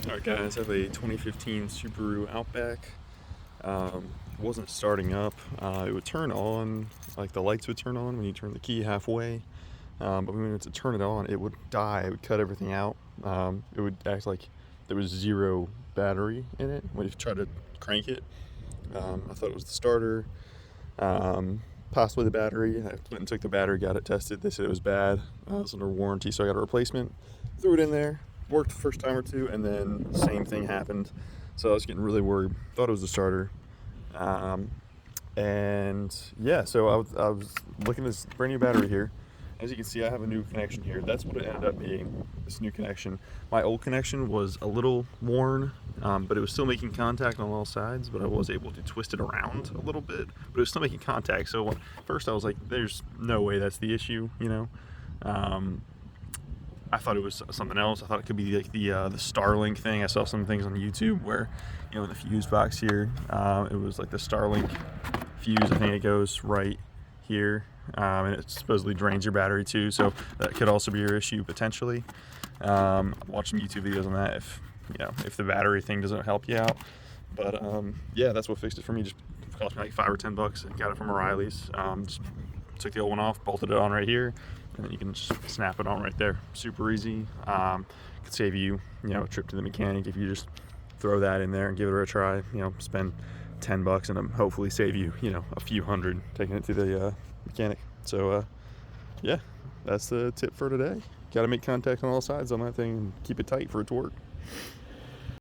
Alright guys, I have a 2015 Subaru Outback. Wasn't starting up. It would turn on, like the lights would turn on when you turn the key halfway. But when we went to turn it on, it would die. It would cut everything out. It would act like there was zero battery in it when you try to crank it. I thought it was the starter, possibly the battery. I went and took the battery, got it tested. They said it was bad. It was under warranty, so I got a replacement. Threw it in there. Worked the first time or two, and then same thing happened. So I was getting really worried. Thought it was the starter. Um, and yeah, so I was looking at this brand new battery here. As you can see, I have a new connection here. That's what it ended up being, this new connection. My old connection was a little worn, but it was still making contact on all sides, but I was able to twist it around a little bit, but it was still making contact. So at first I was like, there's no way that's the issue, you know? I thought it was something else. I thought it could be like the Starlink thing. I saw some things on YouTube where, you know, in the fuse box here, it was like the Starlink fuse. I think it goes right here, and it supposedly drains your battery too. So that could also be your issue potentially. Watch some YouTube videos on that if the battery thing doesn't help you out. But yeah, that's what fixed it for me. Just cost me like $5 or $10. I got it from O'Reilly's. Just took the old one off, bolted it on right here, and then you can just snap it on right there. Super easy. Could save you, a trip to the mechanic if you just throw that in there and give it a try. Spend $10 and hopefully save you, a few hundred taking it to the mechanic. So yeah, that's the tip for today. Got to make contact on all sides on that thing and keep it tight for it to work.